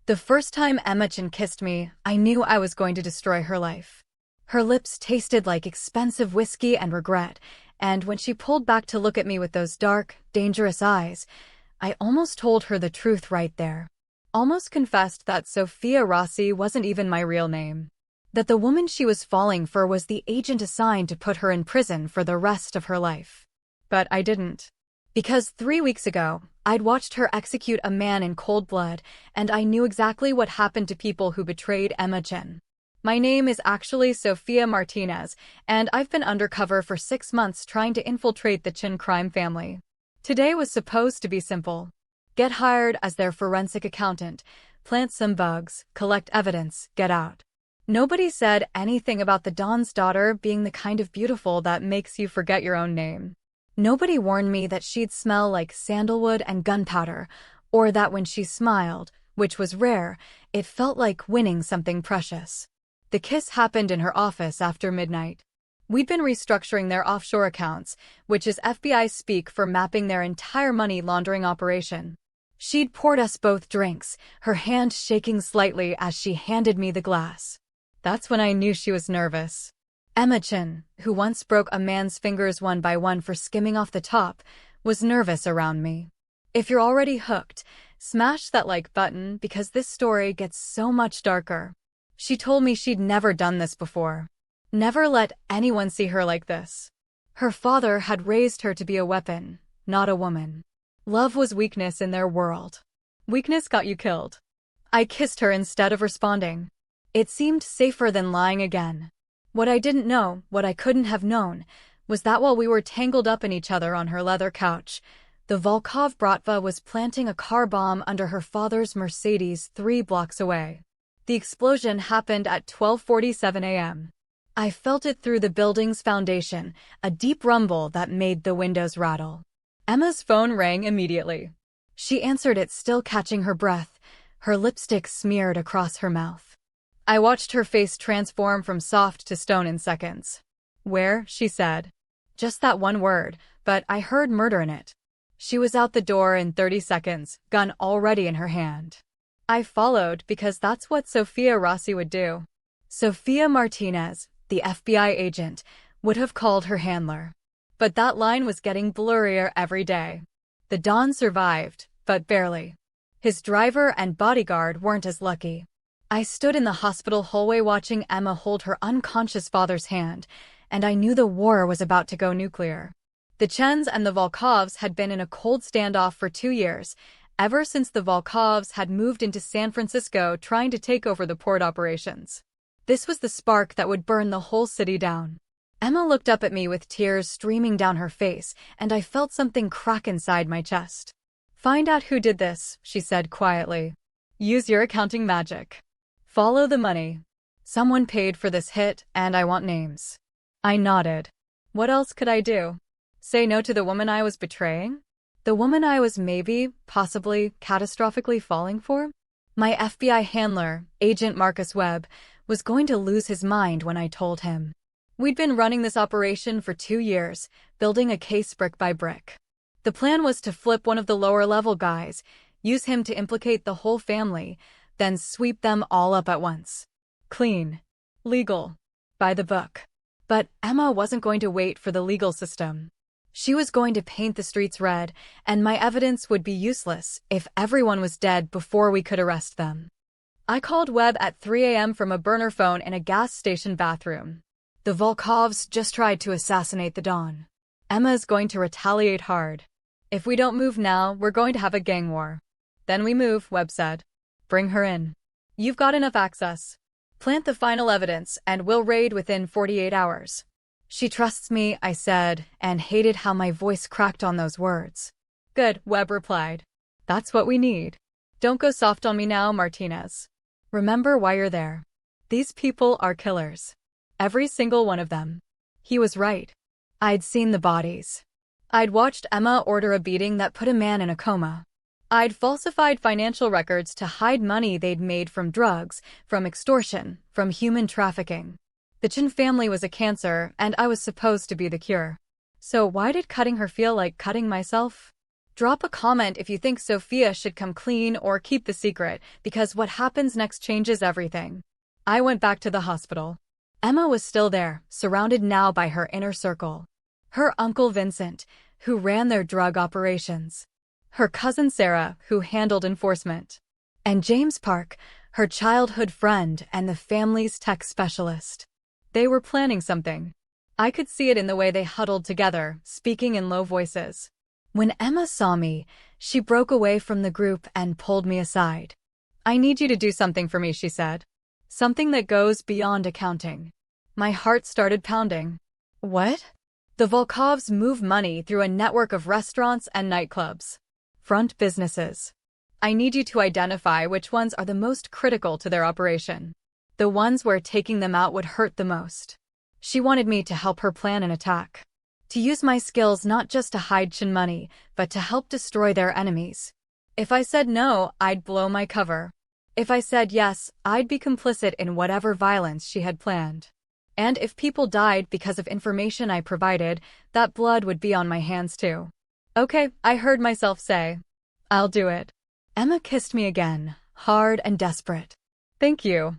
The first time Emma Chen kissed me, I knew I was going to destroy her life. Her lips tasted like expensive whiskey and regret, and when she pulled back to look at me with those dark, dangerous eyes, I almost told her the truth right there. Almost confessed that Sofia Rossi wasn't even my real name. That the woman she was falling for was the agent assigned to put her in prison for the rest of her life. But I didn't. Because 3 weeks ago, I'd watched her execute a man in cold blood, and I knew exactly what happened to people who betrayed Emma Chen. My name is actually Sofia Martinez, and I've been undercover for 6 months trying to infiltrate the Chen crime family. Today was supposed to be simple. Get hired as their forensic accountant, plant some bugs, collect evidence, get out. Nobody said anything about the Don's daughter being the kind of beautiful that makes you forget your own name. Nobody warned me that she'd smell like sandalwood and gunpowder, or that when she smiled, which was rare, it felt like winning something precious. The kiss happened in her office after midnight. We'd been restructuring their offshore accounts, which is FBI speak for mapping their entire money laundering operation. She'd poured us both drinks, her hand shaking slightly as she handed me the glass. That's when I knew she was nervous. Emma Chen, who once broke a man's fingers one by one for skimming off the top, was nervous around me. If you're already hooked, smash that like button because this story gets so much darker. She told me she'd never done this before. Never let anyone see her like this. Her father had raised her to be a weapon, not a woman. Love was weakness in their world. Weakness got you killed. I kissed her instead of responding. It seemed safer than lying again. What I didn't know, what I couldn't have known, was that while we were tangled up in each other on her leather couch, the Volkov Bratva was planting a car bomb under her father's Mercedes 3 blocks away. The explosion happened at 12:47 a.m. I felt it through the building's foundation, a deep rumble that made the windows rattle. Emma's phone rang immediately. She answered it still catching her breath, her lipstick smeared across her mouth. I watched her face transform from soft to stone in seconds. "Where?" she said. Just that one word, but I heard murder in it. She was out the door in 30 seconds, gun already in her hand. I followed because that's what Sofia Rossi would do. Sofia Martinez, the FBI agent, would have called her handler. But that line was getting blurrier every day. The Don survived, but barely. His driver and bodyguard weren't as lucky. I stood in the hospital hallway watching Emma hold her unconscious father's hand, and I knew the war was about to go nuclear. The Chens and the Volkovs had been in a cold standoff for 2 years, ever since the Volkovs had moved into San Francisco trying to take over the port operations. This was the spark that would burn the whole city down. Emma looked up at me with tears streaming down her face, and I felt something crack inside my chest. "Find out who did this," she said quietly. "Use your accounting magic. Follow the money. Someone paid for this hit, and I want names." I nodded. What else could I do? Say no to the woman I was betraying? The woman I was maybe, possibly, catastrophically falling for? My FBI handler, Agent Marcus Webb, was going to lose his mind when I told him. We'd been running this operation for 2 years, building a case brick by brick. The plan was to flip one of the lower-level guys, use him to implicate the whole family, then sweep them all up at once. Clean. Legal. By the book. But Emma wasn't going to wait for the legal system. She was going to paint the streets red, and my evidence would be useless if everyone was dead before we could arrest them. I called Webb at 3 a.m. from a burner phone in a gas station bathroom. The Volkovs just tried to assassinate the Don. Emma's going to retaliate hard. If we don't move now, we're going to have a gang war. Then we move, Webb said. Bring her in. You've got enough access. Plant the final evidence, and we'll raid within 48 hours. She trusts me, I said, and hated how my voice cracked on those words. Good, Webb replied. That's what we need. Don't go soft on me now, Martinez. Remember why you're there. These people are killers. Every single one of them. He was right. I'd seen the bodies. I'd watched Emma order a beating that put a man in a coma. I'd falsified financial records to hide money they'd made from drugs, from extortion, from human trafficking. The Chen family was a cancer, and I was supposed to be the cure. So why did cutting her feel like cutting myself? Drop a comment if you think Sophia should come clean or keep the secret, because what happens next changes everything. I went back to the hospital. Emma was still there, surrounded now by her inner circle. Her uncle Vincent, who ran their drug operations. Her cousin Sarah, who handled enforcement. And James Park, her childhood friend and the family's tech specialist. They were planning something. I could see it in the way they huddled together, speaking in low voices. When Emma saw me, she broke away from the group and pulled me aside. "I need you to do something for me," she said. "Something that goes beyond accounting." My heart started pounding. "What?" "The Volkovs move money through a network of restaurants and nightclubs. Front businesses. I need you to identify which ones are the most critical to their operation. The ones where taking them out would hurt the most." She wanted me to help her plan an attack. To use my skills not just to hide Chen money, but to help destroy their enemies. If I said no, I'd blow my cover. If I said yes, I'd be complicit in whatever violence she had planned. And if people died because of information I provided, that blood would be on my hands too. "Okay," I heard myself say. "I'll do it." Emma kissed me again, hard and desperate. "Thank you.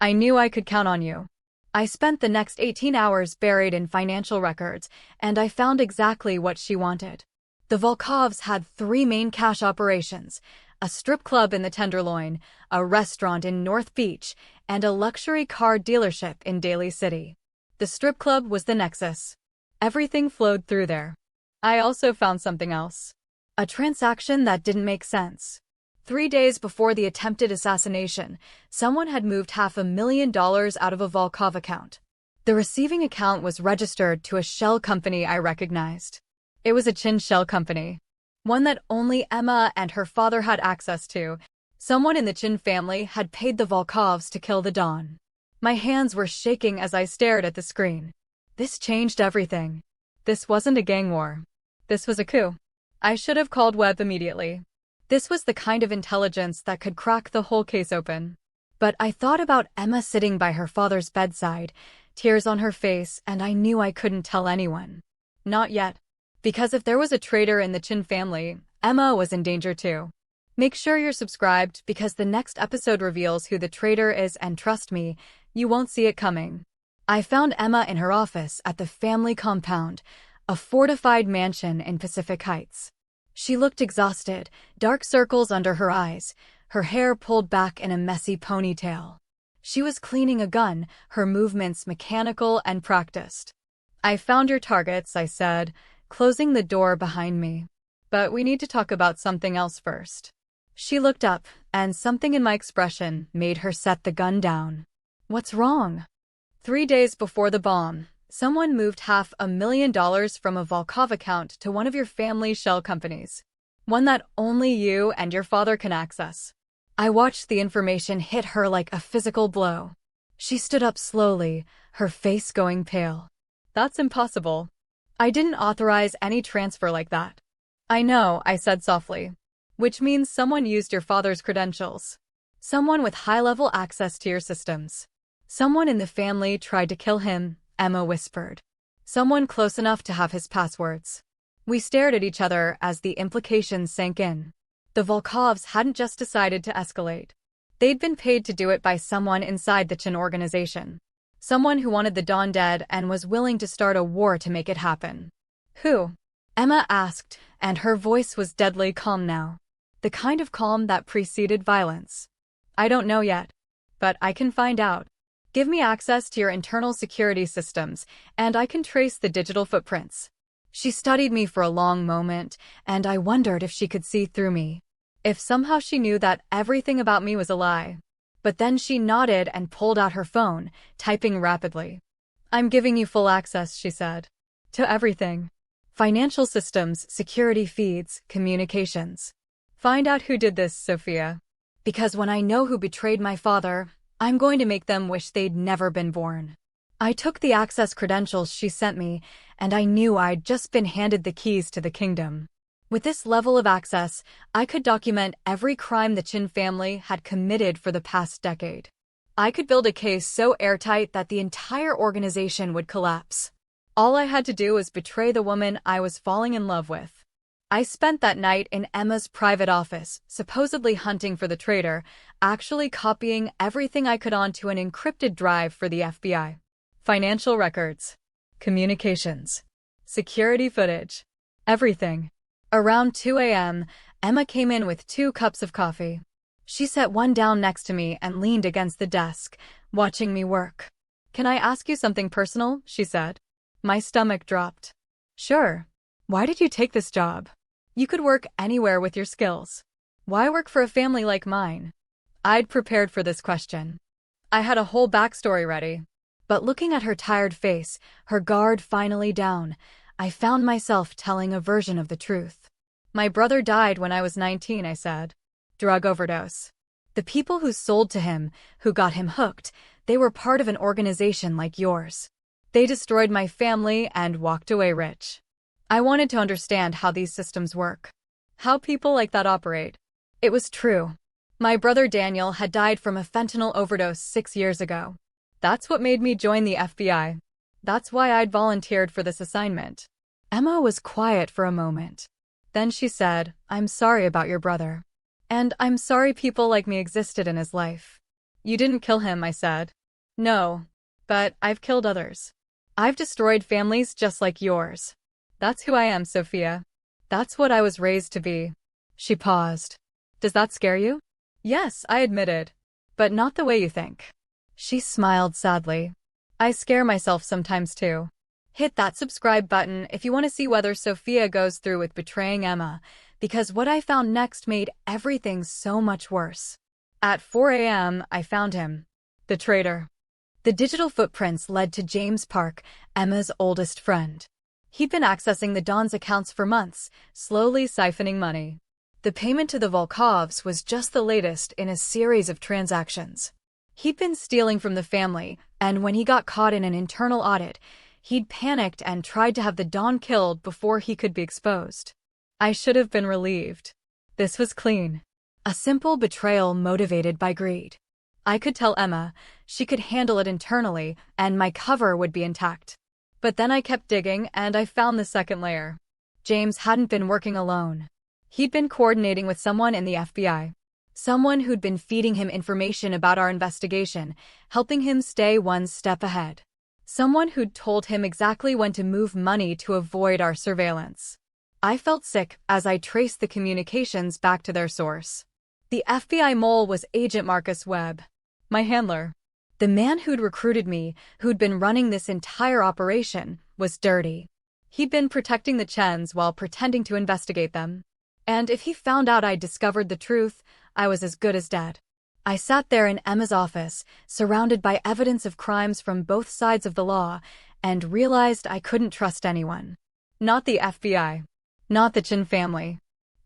I knew I could count on you." I spent the next 18 hours buried in financial records, and I found exactly what she wanted. The Volkovs had 3 main cash operations: a strip club in the Tenderloin, a restaurant in North Beach, and a luxury car dealership in Daly City. The strip club was the nexus. Everything flowed through there. I also found something else. A transaction that didn't make sense. 3 days before the attempted assassination, someone had moved $500,000 out of a Volkov account. The receiving account was registered to a shell company I recognized. It was a Chen shell company. One that only Emma and her father had access to. Someone in the Chen family had paid the Volkovs to kill the Don. My hands were shaking as I stared at the screen. This changed everything. This wasn't a gang war. This was a coup. I should have called Webb immediately. This was the kind of intelligence that could crack the whole case open. But I thought about Emma sitting by her father's bedside, tears on her face, and I knew I couldn't tell anyone. Not yet. Because if there was a traitor in the Chen family, Emma was in danger too. Make sure you're subscribed, because the next episode reveals who the traitor is, and trust me, you won't see it coming. I found Emma in her office at the family compound, a fortified mansion in Pacific Heights. She looked exhausted, dark circles under her eyes, her hair pulled back in a messy ponytail. She was cleaning a gun, her movements mechanical and practiced. "I found your targets," I said, closing the door behind me. "But we need to talk about something else first." She looked up, and something in my expression made her set the gun down. "What's wrong?" 3 days before the bomb, someone moved $500,000 from a Volkov account to one of your family's shell companies. One that only you and your father can access. I watched the information hit her like a physical blow. She stood up slowly, her face going pale. "That's impossible. I didn't authorize any transfer like that." "I know," I said softly. "Which means someone used your father's credentials. Someone with high-level access to your systems. Someone in the family tried to kill him," Emma whispered. "Someone close enough to have his passwords." We stared at each other as the implications sank in. The Volkovs hadn't just decided to escalate. They'd been paid to do it by someone inside the Chen organization. Someone who wanted the Don dead and was willing to start a war to make it happen. "Who?" Emma asked, and her voice was deadly calm now. The kind of calm that preceded violence. "I don't know yet. But I can find out. Give me access to your internal security systems, and I can trace the digital footprints." She studied me for a long moment, and I wondered if she could see through me. If somehow she knew that everything about me was a lie. But then she nodded and pulled out her phone, typing rapidly. "I'm giving you full access," she said. "To everything. Financial systems, security feeds, communications. Find out who did this, Sophia. Because when I know who betrayed my father, I'm going to make them wish they'd never been born." I took the access credentials she sent me, and I knew I'd just been handed the keys to the kingdom. With this level of access, I could document every crime the Chen family had committed for the past decade. I could build a case so airtight that the entire organization would collapse. All I had to do was betray the woman I was falling in love with. I spent that night in Emma's private office, supposedly hunting for the traitor, actually copying everything I could onto an encrypted drive for the FBI. Financial records, communications, security footage, everything. Around 2 a.m., Emma came in with 2 cups of coffee. She set one down next to me and leaned against the desk, watching me work. "Can I ask you something personal?" she said. My stomach dropped. "Sure. Why did you take this job? You could work anywhere with your skills. Why work for a family like mine?" I'd prepared for this question. I had a whole backstory ready. But looking at her tired face, her guard finally down, I found myself telling a version of the truth. "My brother died when I was 19, I said. Drug overdose. The people who sold to him, who got him hooked, they were part of an organization like yours. They destroyed my family and walked away rich. I wanted to understand how these systems work. How people like that operate." It was true. My brother Daniel had died from a fentanyl overdose 6 years ago. That's what made me join the FBI. That's why I'd volunteered for this assignment. Emma was quiet for a moment. Then she said, "I'm sorry about your brother. And I'm sorry people like me existed in his life." "You didn't kill him," I said. "No. But I've killed others. I've destroyed families just like yours. That's who I am, Sophia. That's what I was raised to be." She paused. "Does that scare you?" "Yes," I admitted. "But not the way you think." She smiled sadly. "I scare myself sometimes too." Hit that subscribe button if you want to see whether Sophia goes through with betraying Emma, because what I found next made everything so much worse. At 4 a.m., I found him. The traitor. The digital footprints led to James Park, Emma's oldest friend. He'd been accessing the Don's accounts for months, slowly siphoning money. The payment to the Volkovs was just the latest in a series of transactions. He'd been stealing from the family, and when he got caught in an internal audit, he'd panicked and tried to have the Don killed before he could be exposed. I should have been relieved. This was clean. A simple betrayal motivated by greed. I could tell Emma, she could handle it internally, and my cover would be intact. But then I kept digging, and I found the second layer. James hadn't been working alone. He'd been coordinating with someone in the FBI. Someone who'd been feeding him information about our investigation, helping him stay one step ahead. Someone who'd told him exactly when to move money to avoid our surveillance. I felt sick as I traced the communications back to their source. The FBI mole was Agent Marcus Webb, my handler. The man who'd recruited me, who'd been running this entire operation, was dirty. He'd been protecting the Chens while pretending to investigate them. And if he found out I'd discovered the truth, I was as good as dead. I sat there in Emma's office, surrounded by evidence of crimes from both sides of the law, and realized I couldn't trust anyone. Not the FBI. Not the Chen family.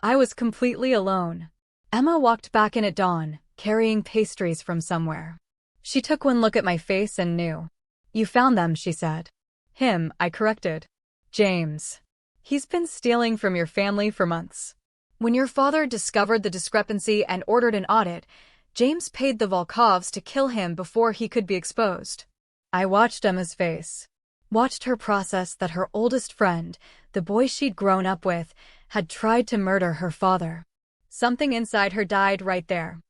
I was completely alone. Emma walked back in at dawn, carrying pastries from somewhere. She took one look at my face and knew. "You found them," she said. "Him," I corrected. "James. He's been stealing from your family for months. When your father discovered the discrepancy and ordered an audit, James paid the Volkovs to kill him before he could be exposed." I watched Emma's face. Watched her process that her oldest friend, the boy she'd grown up with, had tried to murder her father. Something inside her died right there.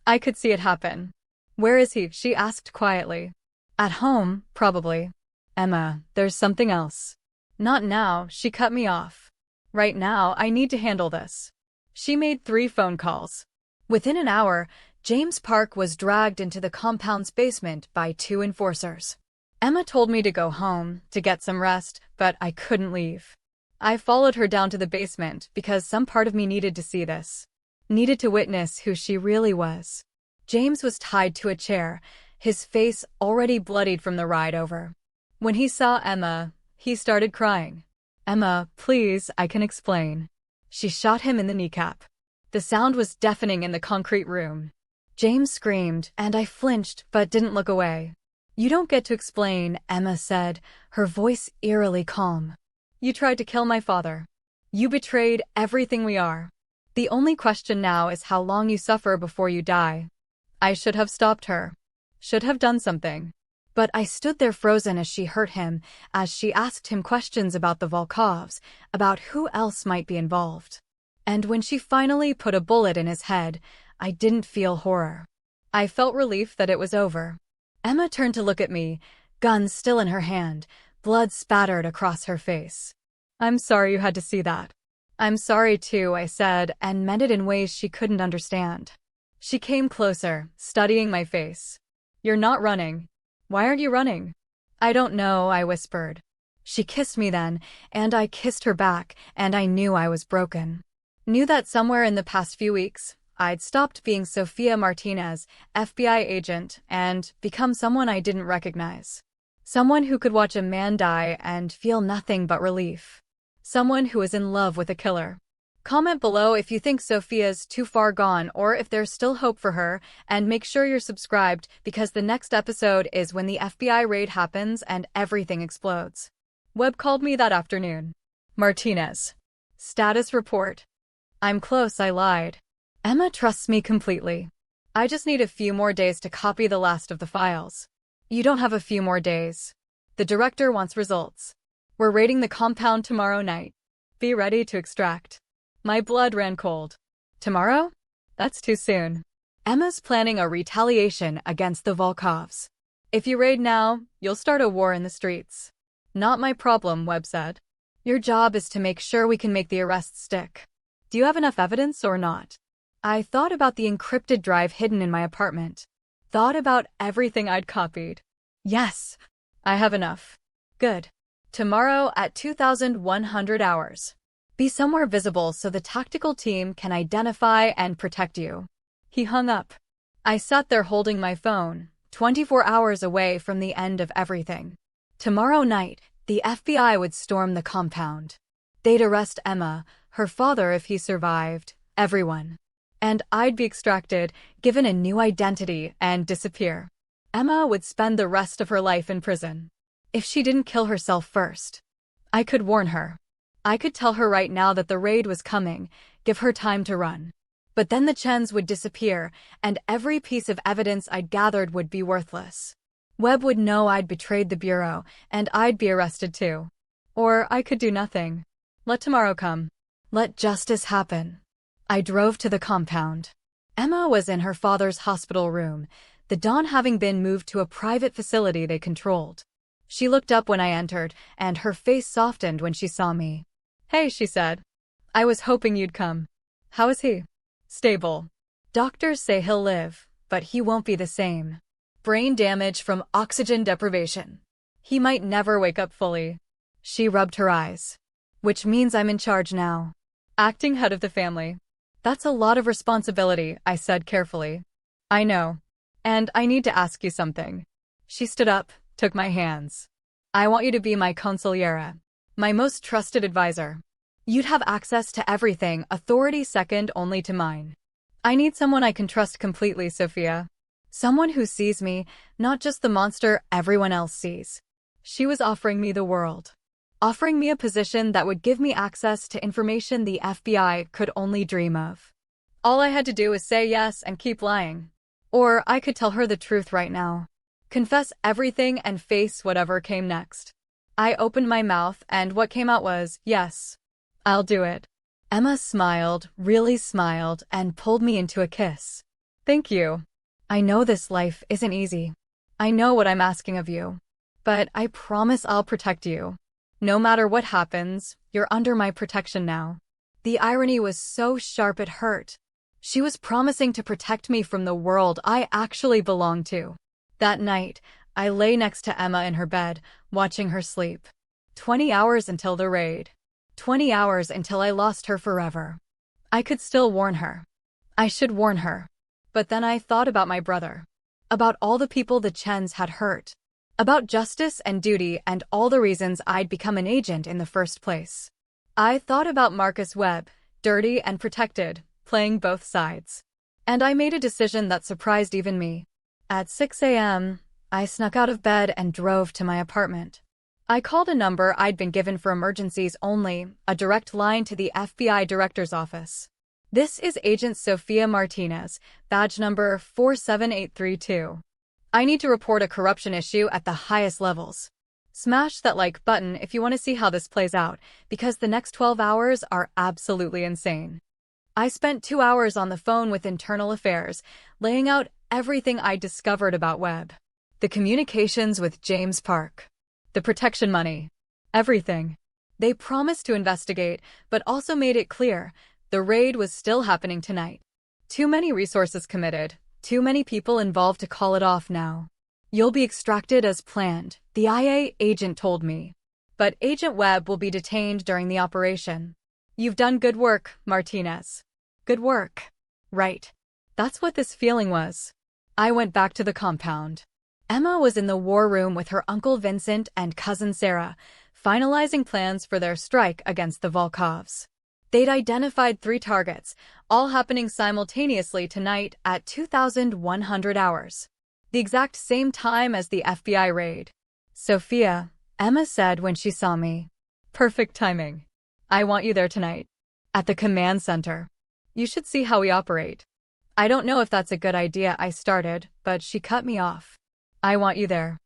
I could see it happen. "Where is he?" she asked quietly. "At home, probably." "Emma, there's something else." "Not now," she cut me off. "Right now, I need to handle this." She made 3 phone calls. Within an hour, James Park was dragged into the compound's basement by 2 enforcers. Emma told me to go home, to get some rest, but I couldn't leave. I followed her down to the basement because some part of me needed to see this. Needed to witness who she really was. James was tied to a chair, his face already bloodied from the ride over. When he saw Emma, he started crying. "Emma, please, I can explain." She shot him in the kneecap. The sound was deafening in the concrete room. James screamed, and I flinched but didn't look away. "You don't get to explain," Emma said, her voice eerily calm. "You tried to kill my father. You betrayed everything we are. The only question now is how long you suffer before you die." I should have stopped her. Should have done something. But I stood there frozen as she hurt him, as she asked him questions about the Volkovs, about who else might be involved. And when she finally put a bullet in his head, I didn't feel horror. I felt relief that it was over. Emma turned to look at me, gun still in her hand, blood spattered across her face. "I'm sorry you had to see that." "I'm sorry too," I said, and meant it in ways she couldn't understand. She came closer, studying my face. "You're not running. Why aren't you running?" "I don't know," I whispered. She kissed me then, and I kissed her back, and I knew I was broken. Knew that somewhere in the past few weeks, I'd stopped being Sofia Martinez, FBI agent, and become someone I didn't recognize. Someone who could watch a man die and feel nothing but relief. Someone who is in love with a killer. Comment below if you think Sofia's too far gone or if there's still hope for her, and make sure you're subscribed because the next episode is when the FBI raid happens and everything explodes. Webb called me that afternoon. "Martinez. Status report." "I'm close," I lied. "Emma trusts me completely. I just need a few more days to copy the last of the files." "You don't have a few more days. The director wants results. We're raiding the compound tomorrow night. Be ready to extract." My blood ran cold. "Tomorrow? That's too soon." "Emma's planning a retaliation against the Volkovs. If you raid now, you'll start a war in the streets." "Not my problem," Webb said. "Your job is to make sure we can make the arrests stick. Do you have enough evidence or not?" I thought about the encrypted drive hidden in my apartment. Thought about everything I'd copied. "Yes, I have enough." "Good. Tomorrow at 2100 hours. Be somewhere visible so the tactical team can identify and protect you." He hung up. I sat there holding my phone, 24 hours away from the end of everything. Tomorrow night, the FBI would storm the compound. They'd arrest Emma, her father if he survived, everyone. And I'd be extracted, given a new identity, and disappear. Emma would spend the rest of her life in prison. If she didn't kill herself first. I could warn her. I could tell her right now that the raid was coming, give her time to run. But then the Chens would disappear, and every piece of evidence I'd gathered would be worthless. Webb would know I'd betrayed the Bureau, and I'd be arrested too. Or I could do nothing. Let tomorrow come. Let justice happen. I drove to the compound. Emma was in her father's hospital room, the Dawn having been moved to a private facility they controlled. She looked up when I entered, and her face softened when she saw me. "Hey," she said. "I was hoping you'd come." "How is he?" "Stable. Doctors say he'll live, but he won't be the same. Brain damage from oxygen deprivation. He might never wake up fully." She rubbed her eyes. "Which means I'm in charge now. Acting head of the family. That's a lot of responsibility," I said carefully. "I know. And I need to ask you something." She stood up, took my hands. "I want you to be my consigliera, my most trusted advisor. You'd have access to everything, authority second only to mine. I need someone I can trust completely, Sophia. Someone who sees me, not just the monster everyone else sees." She was offering me the world. Offering me a position that would give me access to information the FBI could only dream of. All I had to do was say yes and keep lying. Or I could tell her the truth right now. Confess everything and face whatever came next. I opened my mouth and what came out was, "Yes, I'll do it." Emma smiled, really smiled, and pulled me into a kiss. "Thank you. I know this life isn't easy. I know what I'm asking of you. But I promise I'll protect you. No matter what happens, you're under my protection now." The irony was so sharp it hurt. She was promising to protect me from the world I actually belonged to. That night, I lay next to Emma in her bed, watching her sleep. 20 hours until the raid. 20 hours until I lost her forever. I could still warn her. I should warn her. But then I thought about my brother. About all the people the Chens had hurt. About justice and duty and all the reasons I'd become an agent in the first place. I thought about Marcus Webb, dirty and protected, playing both sides. And I made a decision that surprised even me. At 6 a.m., I snuck out of bed and drove to my apartment. I called a number I'd been given for emergencies only, a direct line to the FBI director's office. "This is Agent Sofia Martinez, badge number 47832. I need to report a corruption issue at the highest levels. Smash that like button if you want to see how this plays out, because the next 12 hours are absolutely insane. I spent 2 hours on the phone with internal affairs, laying out everything I discovered about Webb. The communications with James Park. The protection money. Everything. They promised to investigate, but also made it clear the raid was still happening tonight. Too many resources committed, too many people involved to call it off now. You'll be extracted as planned, the IA agent told me. But Agent Webb will be detained during the operation. You've done good work, Martinez. Good work. Right. That's what this feeling was. I went back to the compound. Emma was in the war room with her Uncle Vincent and cousin Sarah, finalizing plans for their strike against the Volkovs. They'd identified 3 targets, all happening simultaneously tonight at 2100 hours. The exact same time as the FBI raid. Sophia, Emma said when she saw me. Perfect timing. I want you there tonight. At the command center. You should see how we operate. I don't know if that's a good idea, I started, but she cut me off. I want you there.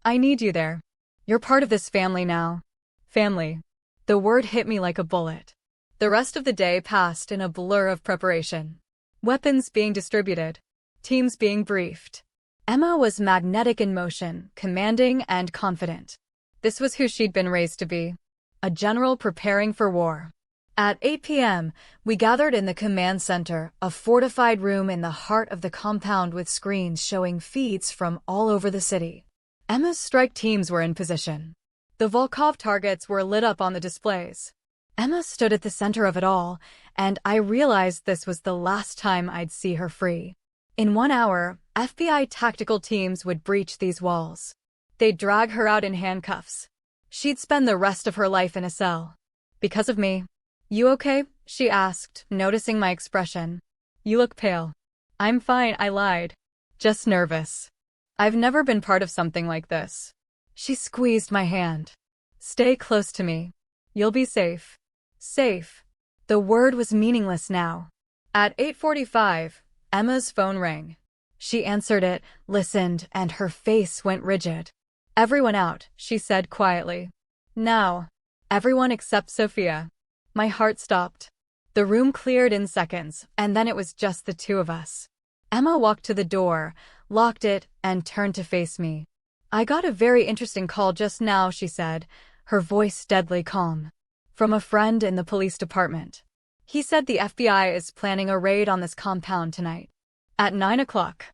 I need you there. You're part of this family now. Family. The word hit me like a bullet. The rest of the day passed in a blur of preparation. Weapons being distributed. Teams being briefed. Emma was magnetic in motion, commanding and confident. This was who she'd been raised to be. A general preparing for war. At 8 p.m., we gathered in the command center, a fortified room in the heart of the compound with screens showing feeds from all over the city. Emma's strike teams were in position. The Volkov targets were lit up on the displays. Emma stood at the center of it all, and I realized this was the last time I'd see her free. In 1 hour, FBI tactical teams would breach these walls. They'd drag her out in handcuffs. She'd spend the rest of her life in a cell. Because of me. You okay? She asked, noticing my expression. You look pale. I'm fine, I lied. Just nervous. I've never been part of something like this. She squeezed my hand. Stay close to me. You'll be safe. Safe. The word was meaningless now. At 8:45, Emma's phone rang. She answered it, listened, and her face went rigid. Everyone out, she said quietly. Now. Everyone except Sophia. My heart stopped. The room cleared in seconds, and then it was just the 2 of us. Emma walked to the door, locked it, and turned to face me. I got a very interesting call just now, she said, her voice deadly calm. From a friend in the police department. He said the FBI is planning a raid on this compound tonight. At 9 o'clock.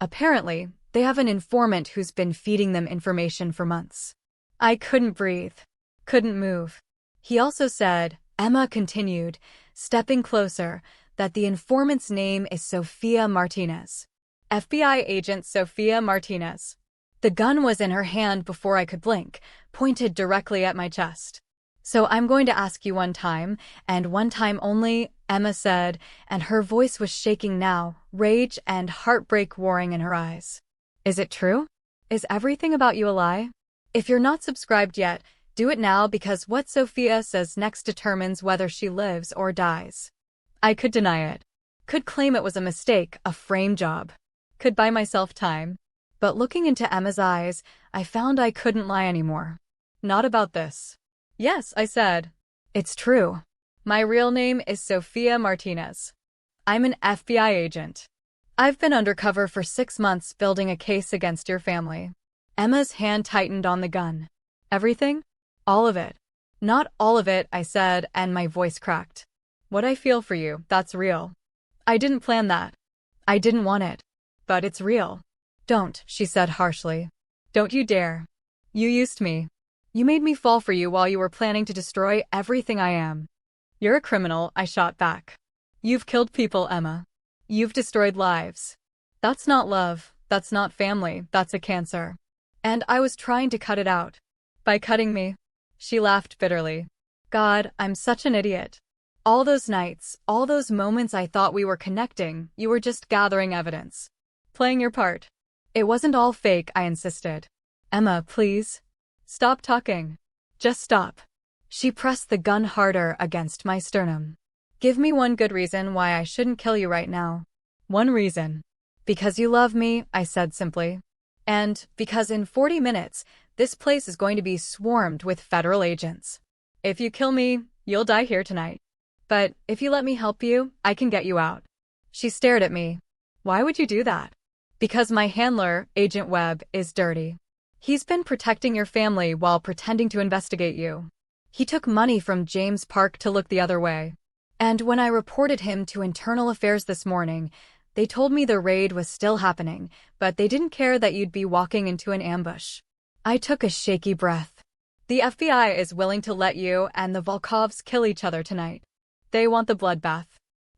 Apparently, they have an informant who's been feeding them information for months. I couldn't breathe. Couldn't move. He also said, Emma continued, stepping closer, that the informant's name is Sofia Martinez. FBI agent Sofia Martinez. The gun was in her hand before I could blink, pointed directly at my chest. So I'm going to ask you one time, and one time only, Emma said, and her voice was shaking now, rage and heartbreak warring in her eyes. Is it true? Is everything about you a lie? If you're not subscribed yet, do it now because what Sophia says next determines whether she lives or dies. I could deny it. Could claim it was a mistake, a frame job. Could buy myself time. But looking into Emma's eyes, I found I couldn't lie anymore. Not about this. Yes, I said. It's true. My real name is Sofia Martinez. I'm an FBI agent. I've been undercover for 6 months building a case against your family. Emma's hand tightened on the gun. Everything? All of it. Not all of it, I said, and my voice cracked. What I feel for you, that's real. I didn't plan that. I didn't want it. But it's real. Don't, she said harshly. Don't you dare. You used me. You made me fall for you while you were planning to destroy everything I am. You're a criminal, I shot back. You've killed people, Emma. You've destroyed lives. That's not love, that's not family, that's a cancer. And I was trying to cut it out. By cutting me. She laughed bitterly. God, I'm such an idiot. All those nights, all those moments I thought we were connecting, you were just gathering evidence. Playing your part. It wasn't all fake, I insisted. Emma, please. Stop talking. Just stop. She pressed the gun harder against my sternum. Give me one good reason why I shouldn't kill you right now. One reason. Because you love me, I said simply. And because in 40 minutes, this place is going to be swarmed with federal agents. If you kill me, you'll die here tonight. But if you let me help you, I can get you out. She stared at me. Why would you do that? Because my handler, Agent Webb, is dirty. He's been protecting your family while pretending to investigate you. He took money from James Park to look the other way. And when I reported him to Internal Affairs this morning, they told me the raid was still happening, but they didn't care that you'd be walking into an ambush. I took a shaky breath. The FBI is willing to let you and the Volkovs kill each other tonight. They want the bloodbath.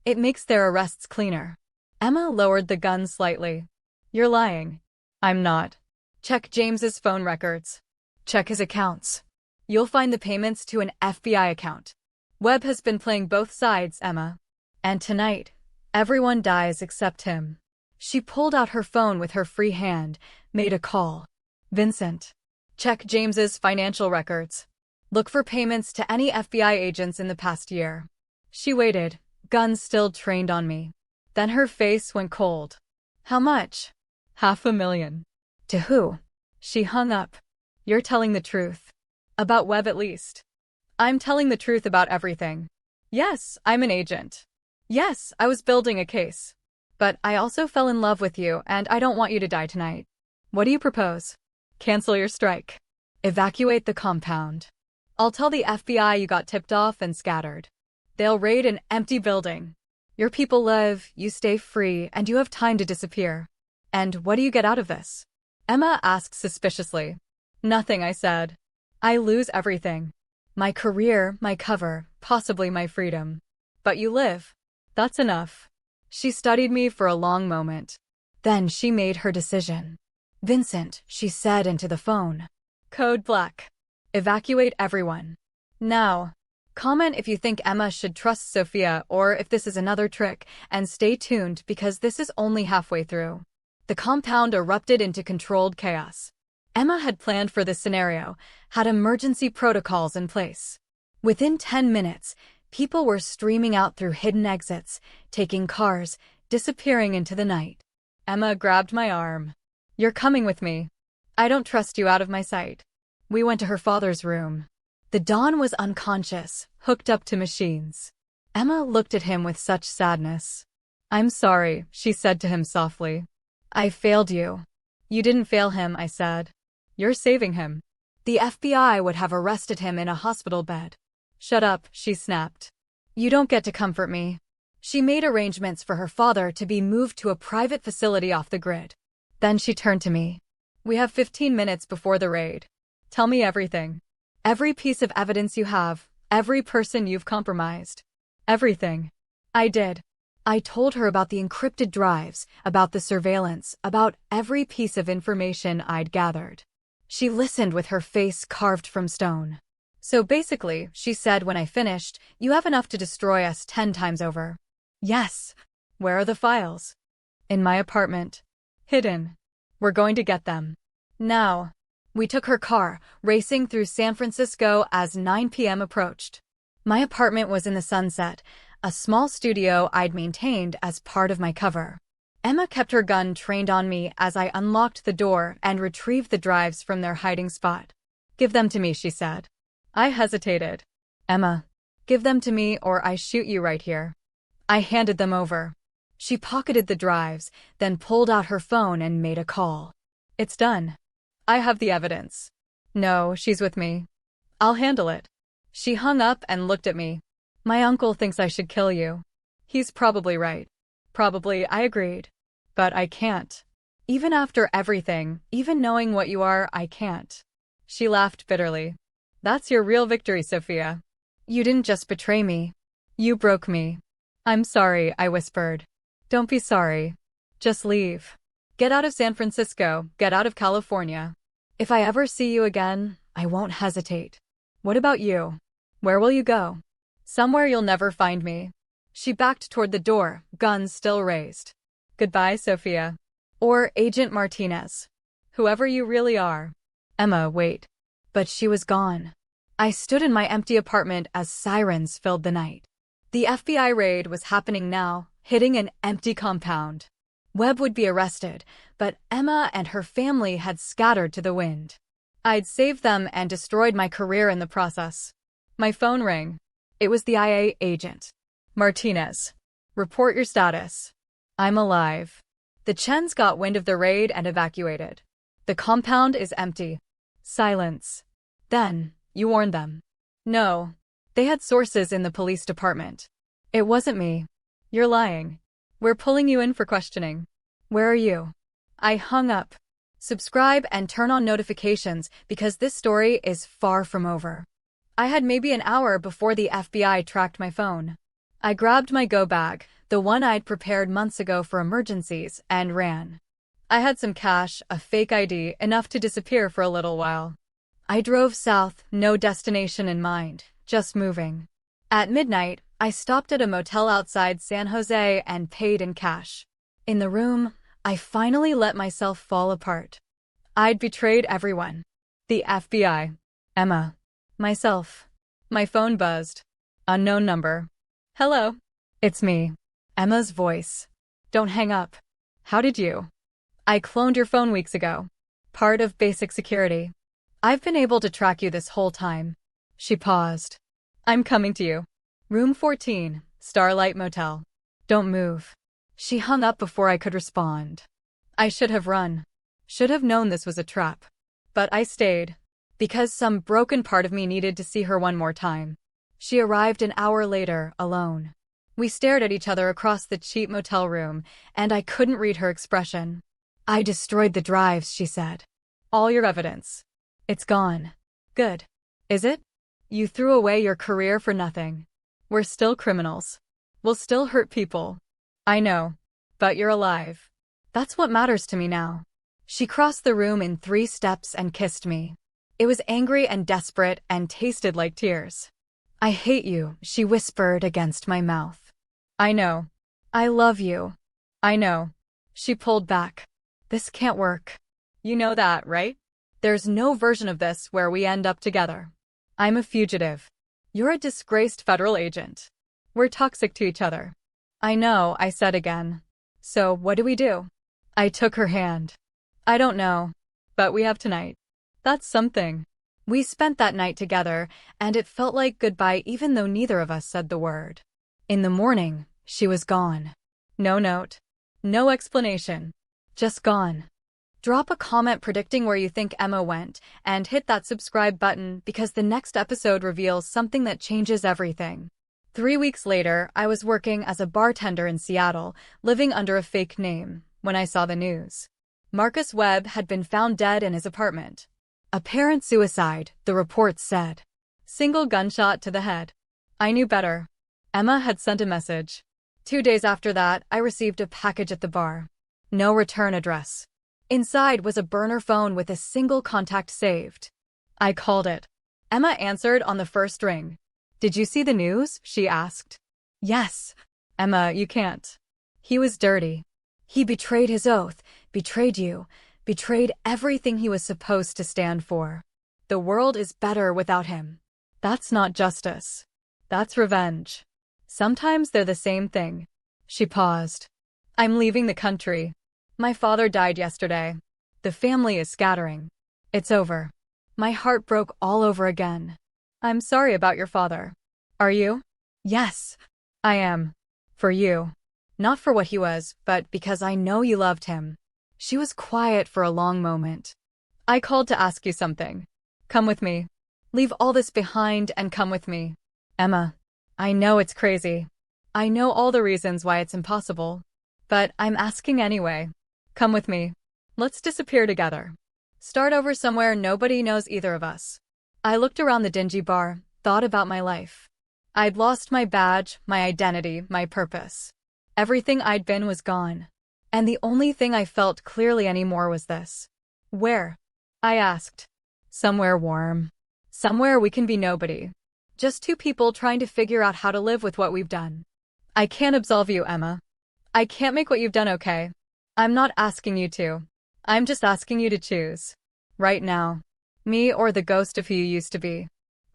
It makes their arrests cleaner. Emma lowered the gun slightly. You're lying. I'm not. Check James's phone records. Check his accounts. You'll find the payments to an FBI account. Webb has been playing both sides, Emma. And tonight, everyone dies except him. She pulled out her phone with her free hand, made a call. Vincent. Check James's financial records. Look for payments to any FBI agents in the past year. She waited, gun still trained on me. Then her face went cold. How much? $500,000. To who? She hung up. You're telling the truth. About Webb at least. I'm telling the truth about everything. Yes, I'm an agent. Yes, I was building a case. But I also fell in love with you and I don't want you to die tonight. What do you propose? Cancel your strike. Evacuate the compound. I'll tell the FBI you got tipped off and scattered. They'll raid an empty building. Your people live, you stay free, and you have time to disappear. And what do you get out of this? Emma asked suspiciously. Nothing, I said. I lose everything. My career, my cover, possibly my freedom. But you live. That's enough. She studied me for a long moment. Then she made her decision. Vincent, she said into the phone. Code Black. Evacuate everyone. Now. Comment if you think Emma should trust Sophia or if this is another trick, and stay tuned because this is only halfway through. The compound erupted into controlled chaos. Emma had planned for this scenario, had emergency protocols in place. Within 10 minutes, people were streaming out through hidden exits, taking cars, disappearing into the night. Emma grabbed my arm. You're coming with me. I don't trust you out of my sight. We went to her father's room. The Don was unconscious, hooked up to machines. Emma looked at him with such sadness. I'm sorry, she said to him softly. I failed you. You didn't fail him, I said. You're saving him. The FBI would have arrested him in a hospital bed. Shut up, she snapped. You don't get to comfort me. She made arrangements for her father to be moved to a private facility off the grid. Then she turned to me. We have 15 minutes before the raid. Tell me everything. Every piece of evidence you have, every person you've compromised. Everything. I did. I told her about the encrypted drives, about the surveillance, about every piece of information I'd gathered. She listened with her face carved from stone. So basically, she said when I finished, you have enough to destroy us 10 times over. Yes. Where are the files? In my apartment. Hidden. We're going to get them. Now. We took her car, racing through San Francisco as 9 p.m. approached. My apartment was in the Sunset, a small studio I'd maintained as part of my cover. Emma kept her gun trained on me as I unlocked the door and retrieved the drives from their hiding spot. Give them to me, she said. I hesitated. Emma, give them to me or I shoot you right here. I handed them over. She pocketed the drives, then pulled out her phone and made a call. It's done. I have the evidence. No, she's with me. I'll handle it. She hung up and looked at me. My uncle thinks I should kill you. He's probably right. Probably, I agreed. But I can't. Even after everything, even knowing what you are, I can't. She laughed bitterly. That's your real victory, Sophia. You didn't just betray me. You broke me. I'm sorry, I whispered. Don't be sorry. Just leave. Get out of San Francisco, get out of California. If I ever see you again, I won't hesitate. What about you? Where will you go? Somewhere you'll never find me. She backed toward the door, guns still raised. Goodbye, Sophia. Or Agent Martinez. Whoever you really are. Emma, wait. But she was gone. I stood in my empty apartment as sirens filled the night. The FBI raid was happening now, hitting an empty compound. Webb would be arrested, but Emma and her family had scattered to the wind. I'd saved them and destroyed my career in the process. My phone rang. It was the IA agent. Martinez. Report your status. I'm alive. The Chens got wind of the raid and evacuated. The compound is empty. Silence. Then, you warned them. No. They had sources in the police department. It wasn't me. You're lying. We're pulling you in for questioning. Where are you? I hung up. Subscribe and turn on notifications because this story is far from over. I had maybe an hour before the FBI tracked my phone. I grabbed my go bag, the one I'd prepared months ago for emergencies, and ran. I had some cash, a fake ID, enough to disappear for a little while. I drove south, no destination in mind, just moving. At midnight, I stopped at a motel outside San Jose and paid in cash. In the room, I finally let myself fall apart. I'd betrayed everyone. The FBI. Emma. Myself. My phone buzzed. Unknown number. Hello. It's me. Emma's voice. Don't hang up. How did you? I cloned your phone weeks ago. Part of basic security. I've been able to track you this whole time. She paused. I'm coming to you. Room 14, Starlight Motel. Don't move. She hung up before I could respond. I should have run. Should have known this was a trap. But I stayed. Because some broken part of me needed to see her one more time. She arrived an hour later, alone. We stared at each other across the cheap motel room, and I couldn't read her expression. I destroyed the drives, she said. All your evidence. It's gone. Good. Is it? You threw away your career for nothing. We're still criminals. We'll still hurt people. I know. But you're alive. That's what matters to me now. She crossed the room in 3 steps and kissed me. It was angry and desperate and tasted like tears. I hate you, she whispered against my mouth. I know. I love you. I know. She pulled back. This can't work. You know that, right? There's no version of this where we end up together. I'm a fugitive. You're a disgraced federal agent. We're toxic to each other. I know, I said again. So, what do we do? I took her hand. I don't know. But we have tonight. That's something. We spent that night together, and it felt like goodbye even though neither of us said the word. In the morning, she was gone. No note. No explanation. Just gone. Drop a comment predicting where you think Emma went, and hit that subscribe button because the next episode reveals something that changes everything. 3 weeks later, I was working as a bartender in Seattle, living under a fake name, when I saw the news. Marcus Webb had been found dead in his apartment. Apparent suicide, the reports said. Single gunshot to the head. I knew better. Emma had sent a message. 2 days after that, I received a package at the bar. No return address. Inside was a burner phone with a single contact saved. I called it. Emma answered on the first ring. Did you see the news? She asked. Yes. Emma, you can't. He was dirty. He betrayed his oath, betrayed you, betrayed everything he was supposed to stand for. The world is better without him. That's not justice. That's revenge. Sometimes they're the same thing. She paused. I'm leaving the country. My father died yesterday. The family is scattering. It's over. My heart broke all over again. I'm sorry about your father. Are you? Yes, I am. For you. Not for what he was, but because I know you loved him. She was quiet for a long moment. I called to ask you something. Come with me. Leave all this behind and come with me. Emma, I know it's crazy. I know all the reasons why it's impossible. But I'm asking anyway. Come with me. Let's disappear together. Start over somewhere nobody knows either of us. I looked around the dingy bar, thought about my life. I'd lost my badge, my identity, my purpose. Everything I'd been was gone. And the only thing I felt clearly anymore was this. Where? I asked. Somewhere warm. Somewhere we can be nobody. Just 2 people trying to figure out how to live with what we've done. I can't absolve you, Emma. I can't make what you've done okay. I'm not asking you to. I'm just asking you to choose. Right now. Me or the ghost of who you used to be.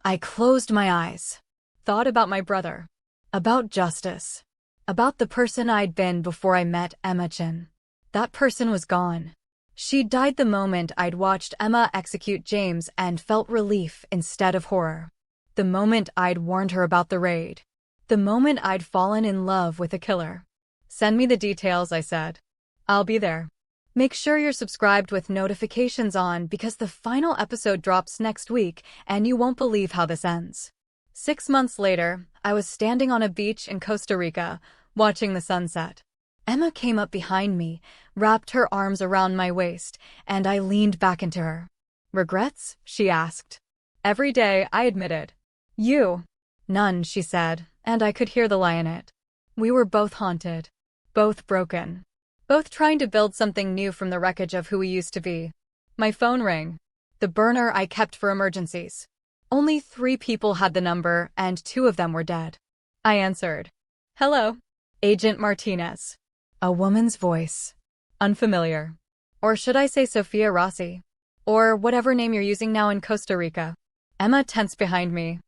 I closed my eyes. Thought about my brother. About justice. About the person I'd been before I met Emma Chen. That person was gone. She died the moment I'd watched Emma execute James and felt relief instead of horror. The moment I'd warned her about the raid. The moment I'd fallen in love with a killer. Send me the details, I said. I'll be there. Make sure you're subscribed with notifications on because the final episode drops next week and you won't believe how this ends. 6 months later, I was standing on a beach in Costa Rica, watching the sunset. Emma came up behind me, wrapped her arms around my waist, and I leaned back into her. Regrets? She asked. Every day, I admitted. You? None, she said, and I could hear the lie in it. We were both haunted. Both broken. Both trying to build something new from the wreckage of who we used to be. My phone rang. The burner I kept for emergencies. Only 3 people had the number, and 2 of them were dead. I answered. Hello. Agent Martinez. A woman's voice. Unfamiliar. Or should I say Sofia Rossi? Or whatever name you're using now in Costa Rica. Emma tensed behind me.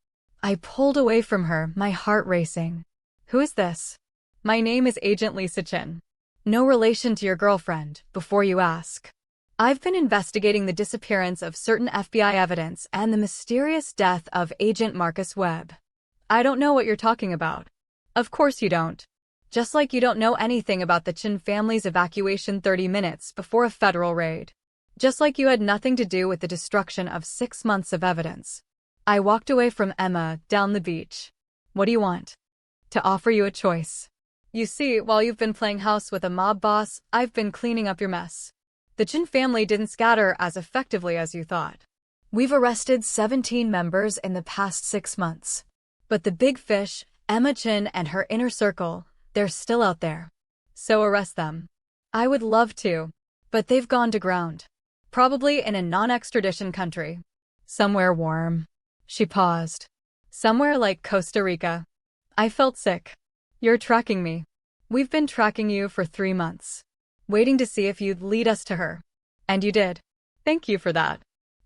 I pulled away from her, my heart racing. Who is this? My name is Agent Emma Chen. No relation to your girlfriend, before you ask. I've been investigating the disappearance of certain FBI evidence and the mysterious death of Agent Marcus Webb. I don't know what you're talking about. Of course you don't. Just like you don't know anything about the Chen family's evacuation 30 minutes before a federal raid. Just like you had nothing to do with the destruction of 6 months of evidence. I walked away from Emma down the beach. What do you want? To offer you a choice. You see, while you've been playing house with a mob boss, I've been cleaning up your mess. The Chen family didn't scatter as effectively as you thought. We've arrested 17 members in the past 6 months. But the big fish, Emma Chen and her inner circle, they're still out there. So arrest them. I would love to, but they've gone to ground. Probably in a non-extradition country. Somewhere warm. She paused. Somewhere like Costa Rica. I felt sick. You're tracking me. We've been tracking you for 3 months. Waiting to see if you'd lead us to her. And you did. Thank you for that.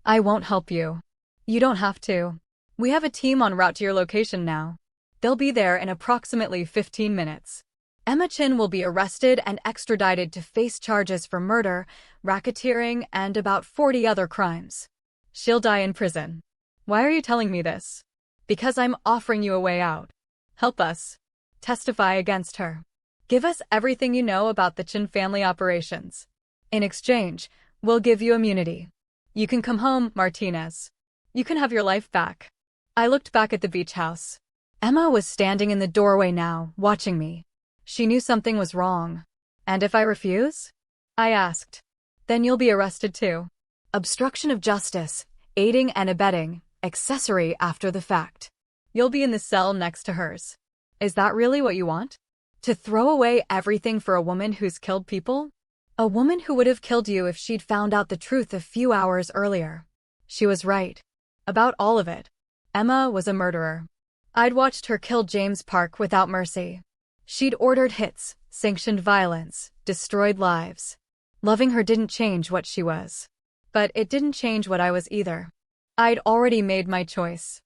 I won't help you. You don't have to. We have a team en route to your location now. They'll be there in approximately 15 minutes. Emma Chen will be arrested and extradited to face charges for murder, racketeering, and about 40 other crimes. She'll die in prison. Why are you telling me this? Because I'm offering you a way out. Help us. Testify against her. Give us everything you know about the Chen family operations. In exchange, we'll give you immunity. You can come home, Martinez. You can have your life back. I looked back at the beach house. Emma was standing in the doorway now, watching me. She knew something was wrong. And if I refuse? I asked. Then you'll be arrested too. Obstruction of justice, aiding and abetting, accessory after the fact. You'll be in the cell next to hers. Is that really what you want? To throw away everything for a woman who's killed people? A woman who would have killed you if she'd found out the truth a few hours earlier. She was right. About all of it. Emma was a murderer. I'd watched her kill James Park without mercy. She'd ordered hits, sanctioned violence, destroyed lives. Loving her didn't change what she was. But it didn't change what I was either. I'd already made my choice.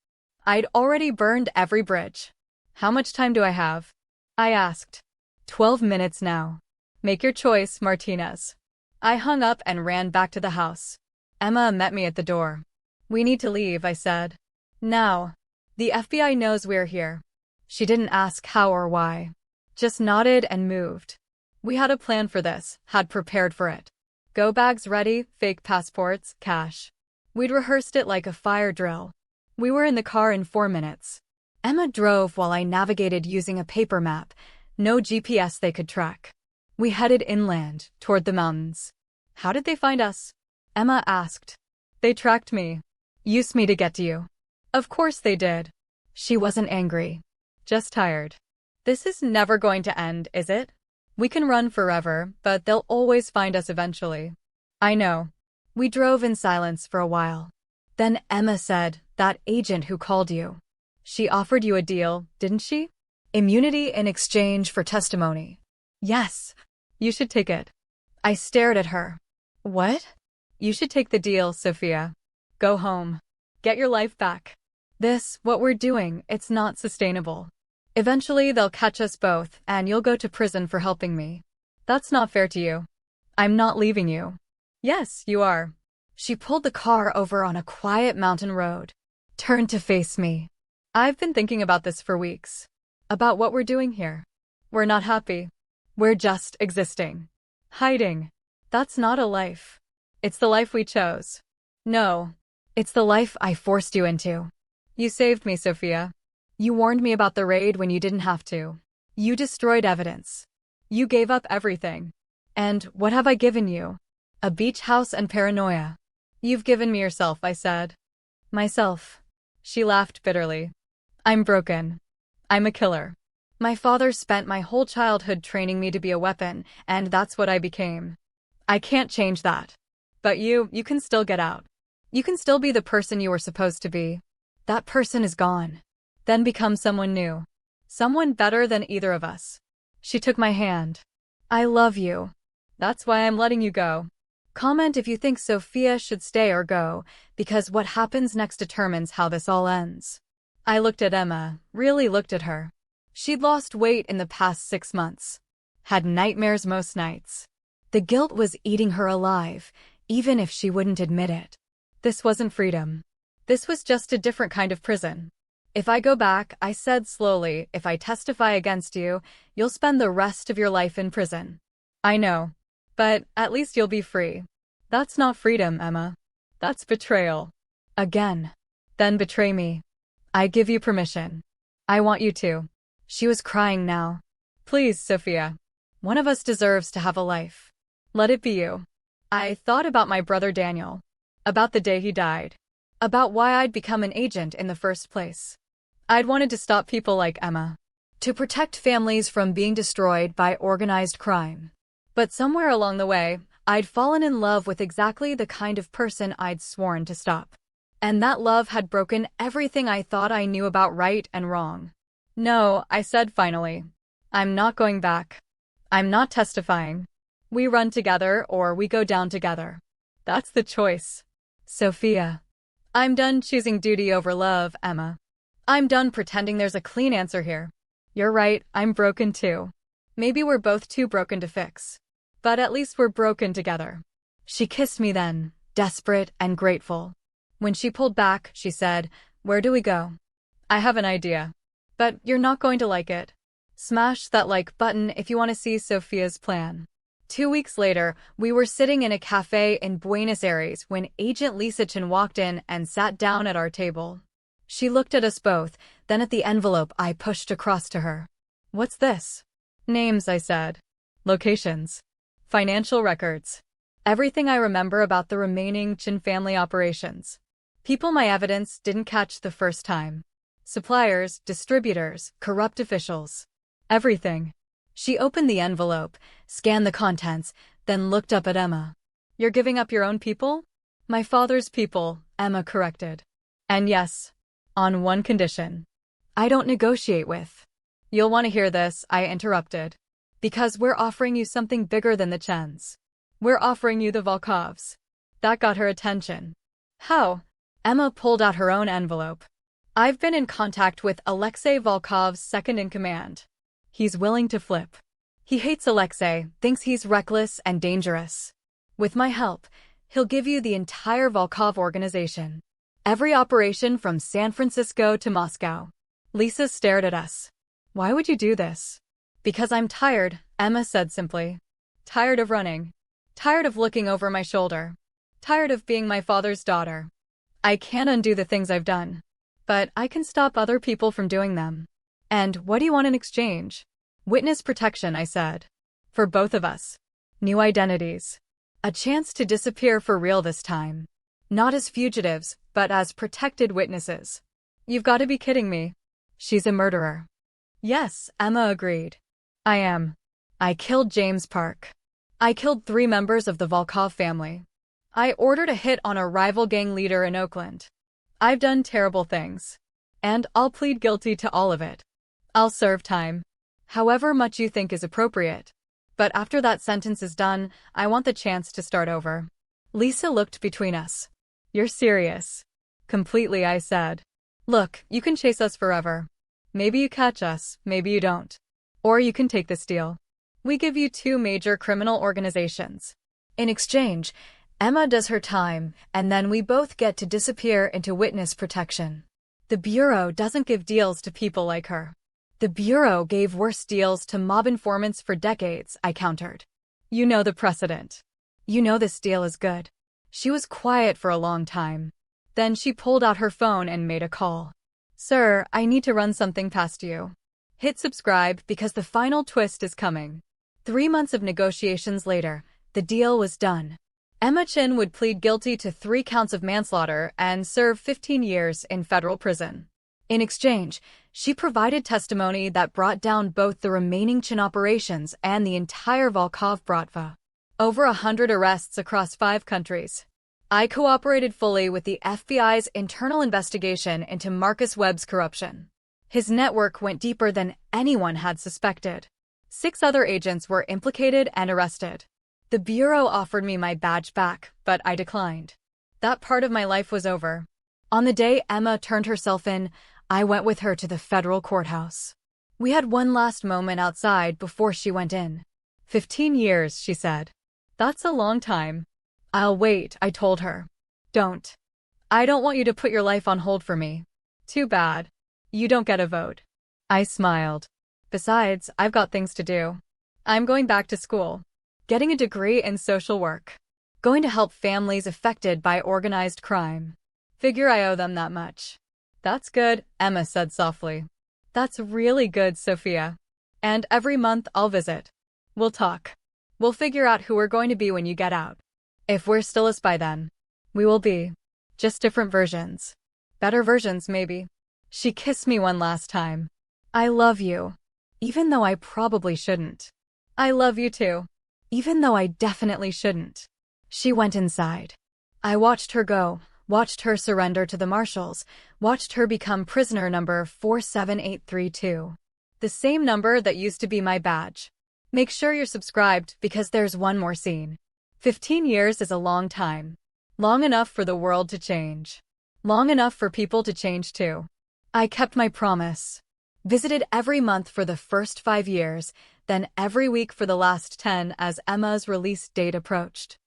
I'd already burned every bridge. How much time do I have? I asked. 12 minutes now. Make your choice, Martinez. I hung up and ran back to the house. Emma met me at the door. We need to leave, I said. Now. The FBI knows we're here. She didn't ask how or why. Just nodded and moved. We had a plan for this, had prepared for it. Go bags ready, fake passports, cash. We'd rehearsed it like a fire drill. We were in the car in 4 minutes. Emma drove while I navigated using a paper map. No GPS they could track. We headed inland, toward the mountains. How did they find us? Emma asked. They tracked me. Used me to get to you. Of course they did. She wasn't angry. Just tired. This is never going to end, is it? We can run forever, but they'll always find us eventually. I know. We drove in silence for a while. Then Emma said, that agent who called you. She offered you a deal, didn't she? Immunity in exchange for testimony. Yes. You should take it. I stared at her. What? You should take the deal, Sophia. Go home. Get your life back. What we're doing, it's not sustainable. Eventually they'll catch us both, and you'll go to prison for helping me. That's not fair to you. I'm not leaving you. Yes, you are. She pulled the car over on a quiet mountain road, turned to face me. I've been thinking about this for weeks. About what we're doing here. We're not happy. We're just existing. Hiding. That's not a life. It's the life we chose. No. It's the life I forced you into. You saved me, Sophia. You warned me about the raid when you didn't have to. You destroyed evidence. You gave up everything. And what have I given you? A beach house and paranoia. You've given me yourself, I said. Myself. She laughed bitterly. I'm broken. I'm a killer. My father spent my whole childhood training me to be a weapon, and that's what I became. I can't change that. But you can still get out. You can still be the person you were supposed to be. That person is gone. Then become someone new. Someone better than either of us. She took my hand. I love you. That's why I'm letting you go. Comment if you think Sophia should stay or go, because what happens next determines how this all ends. I looked at Emma, really looked at her. She'd lost weight in the past 6 months. Had nightmares most nights. The guilt was eating her alive, even if she wouldn't admit it. This wasn't freedom. This was just a different kind of prison. If I go back, I said slowly, if I testify against you, you'll spend the rest of your life in prison. I know. But at least you'll be free. That's not freedom, Emma. That's betrayal. Again. Then betray me. I give you permission. I want you to. She was crying now. Please, Sophia. One of us deserves to have a life. Let it be you. I thought about my brother Daniel. About the day he died. About why I'd become an agent in the first place. I'd wanted to stop people like Emma. To protect families from being destroyed by organized crime. But somewhere along the way, I'd fallen in love with exactly the kind of person I'd sworn to stop. And that love had broken everything I thought I knew about right and wrong. No, I said finally. I'm not going back. I'm not testifying. We run together or we go down together. That's the choice. Sophia. I'm done choosing duty over love, Emma. I'm done pretending there's a clean answer here. You're right, I'm broken too. Maybe we're both too broken to fix. But at least we're broken together. She kissed me then, desperate and grateful. When she pulled back, she said, "Where do we go?" I have an idea. But you're not going to like it. Smash that like button if you want to see Sophia's plan. 2 weeks later, we were sitting in a cafe in Buenos Aires when Agent Lisa Chen walked in and sat down at our table. She looked at us both, then at the envelope I pushed across to her. What's this? Names, I said. Locations. Financial records. Everything I remember about the remaining Chen family operations. People my evidence didn't catch the first time. Suppliers, distributors, corrupt officials. Everything. She opened the envelope, scanned the contents, then looked up at Emma. You're giving up your own people? My father's people, Emma corrected. And yes, on one condition. I don't negotiate with. You'll want to hear this, I interrupted. Because we're offering you something bigger than the Chens. We're offering you the Volkovs. That got her attention. How? Emma pulled out her own envelope. I've been in contact with Alexei Volkov's second-in-command. He's willing to flip. He hates Alexei, thinks he's reckless and dangerous. With my help, he'll give you the entire Volkov organization. Every operation from San Francisco to Moscow. Lisa stared at us. Why would you do this? Because I'm tired, Emma said simply. Tired of running. Tired of looking over my shoulder. Tired of being my father's daughter. I can't undo the things I've done. But I can stop other people from doing them. And what do you want in exchange? Witness protection, I said. For both of us. New identities. A chance to disappear for real this time. Not as fugitives, but as protected witnesses. You've got to be kidding me. She's a murderer. Yes, Emma agreed. I am. I killed James Park. I killed 3 members of the Volkov family. I ordered a hit on a rival gang leader in Oakland. I've done terrible things. And I'll plead guilty to all of it. I'll serve time. However much you think is appropriate. But after that sentence is done, I want the chance to start over. Lisa looked between us. You're serious. Completely, I said. Look, you can chase us forever. Maybe you catch us, maybe you don't. Or you can take this deal. We give you 2 major criminal organizations. In exchange, Emma does her time, and then we both get to disappear into witness protection. The Bureau doesn't give deals to people like her. The Bureau gave worse deals to mob informants for decades, I countered. You know the precedent. You know this deal is good. She was quiet for a long time. Then she pulled out her phone and made a call. Sir, I need to run something past you. Hit subscribe because the final twist is coming. 3 months of negotiations later, the deal was done. Emma Chen would plead guilty to 3 counts of manslaughter and serve 15 years in federal prison. In exchange, she provided testimony that brought down both the remaining Chen operations and the entire Volkov Bratva. Over 100 arrests across 5 countries. I cooperated fully with the FBI's internal investigation into Marcus Webb's corruption. His network went deeper than anyone had suspected. 6 other agents were implicated and arrested. The Bureau offered me my badge back, but I declined. That part of my life was over. On the day Emma turned herself in, I went with her to the federal courthouse. We had one last moment outside before she went in. 15 years, she said. That's a long time. I'll wait, I told her. Don't. I don't want you to put your life on hold for me. Too bad. You don't get a vote. I smiled. Besides, I've got things to do. I'm going back to school. Getting a degree in social work. Going to help families affected by organized crime. Figure I owe them that much. That's good, Emma said softly. That's really good, Sophia. And every month I'll visit. We'll talk. We'll figure out who we're going to be when you get out. If we're still a spy then, we will be. Just different versions. Better versions, maybe. She kissed me one last time. I love you. Even though I probably shouldn't. I love you too. Even though I definitely shouldn't. She went inside. I watched her go, watched her surrender to the marshals, watched her become prisoner number 47832. The same number that used to be my badge. Make sure you're subscribed because there's one more scene. 15 years is a long time. Long enough for the world to change. Long enough for people to change too. I kept my promise. Visited every month for the first 5 years, then every week for the last 10 as Emma's release date approached.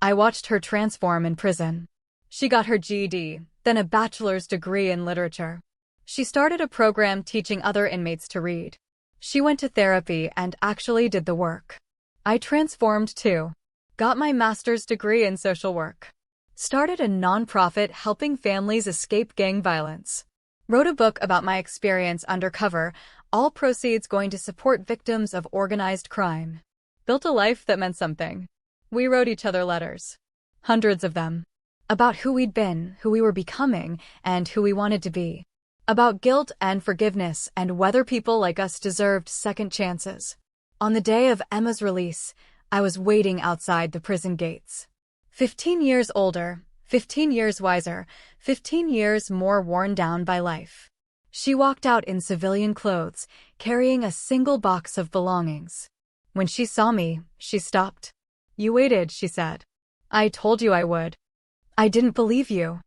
I watched her transform in prison. She got her GED, then a bachelor's degree in literature. She started a program teaching other inmates to read. She went to therapy and actually did the work. I transformed too. Got my master's degree in social work. Started a nonprofit helping families escape gang violence. Wrote a book about my experience Undercover, all proceeds going to support victims of organized crime. Built a life that meant something. We wrote each other letters. Hundreds of them. About who we'd been, who we were becoming, and who we wanted to be. About guilt and forgiveness and whether people like us deserved second chances. On the day of Emma's release, I was waiting outside the prison gates. 15 years older, 15 years wiser, 15 years more worn down by life. She walked out in civilian clothes, carrying a single box of belongings. When she saw me, she stopped. You waited, she said. I told you I would. I didn't believe you.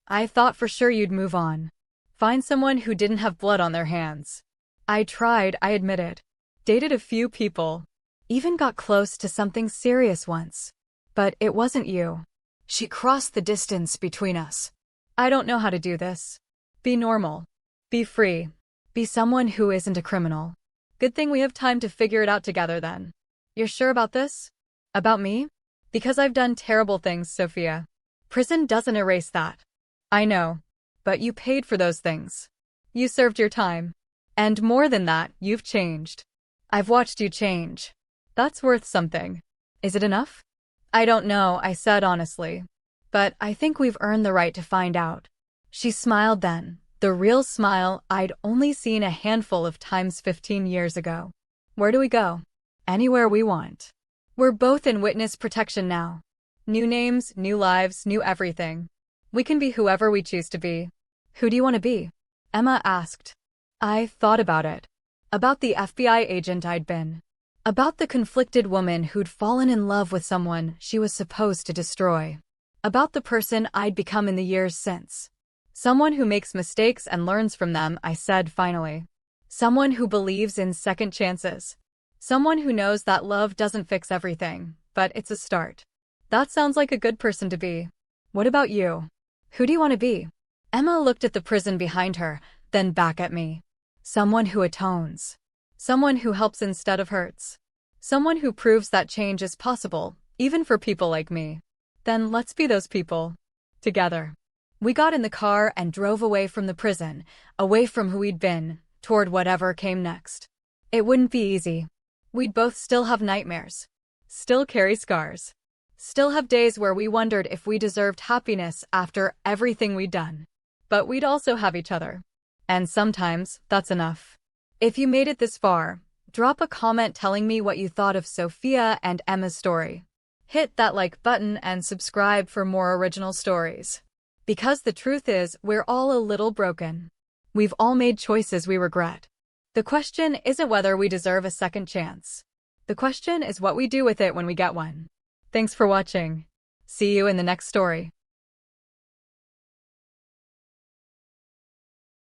I thought for sure you'd move on. Find someone who didn't have blood on their hands. I tried, I admitted. Dated a few people. Even got close to something serious once. But it wasn't you. She crossed the distance between us. I don't know how to do this. Be normal. Be free. Be someone who isn't a criminal. Good thing we have time to figure it out together then. You're sure about this? About me? Because I've done terrible things, Sophia. Prison doesn't erase that. I know. But you paid for those things. You served your time. And more than that, you've changed. I've watched you change. That's worth something. Is it enough? I don't know, I said honestly. But I think we've earned the right to find out. She smiled then, the real smile I'd only seen a handful of times 15 years ago. Where do we go? Anywhere we want. We're both in witness protection now. New names, new lives, new everything. We can be whoever we choose to be. Who do you want to be? Emma asked. I thought about it. About the FBI agent I'd been. About the conflicted woman who'd fallen in love with someone she was supposed to destroy. About the person I'd become in the years since. Someone who makes mistakes and learns from them, I said finally. Someone who believes in second chances. Someone who knows that love doesn't fix everything, but it's a start. That sounds like a good person to be. What about you? Who do you want to be? Emma looked at the prison behind her, then back at me. Someone who atones. Someone who helps instead of hurts. Someone who proves that change is possible, even for people like me. Then let's be those people. Together. We got in the car and drove away from the prison, away from who we'd been, toward whatever came next. It wouldn't be easy. We'd both still have nightmares. Still carry scars. Still have days where we wondered if we deserved happiness after everything we'd done. But we'd also have each other. And sometimes, that's enough. If you made it this far, drop a comment telling me what you thought of Sophia and Emma's story. Hit that like button and subscribe for more original stories. Because the truth is, we're all a little broken. We've all made choices we regret. The question isn't whether we deserve a second chance. The question is what we do with it when we get one. Thanks for watching. See you in the next story.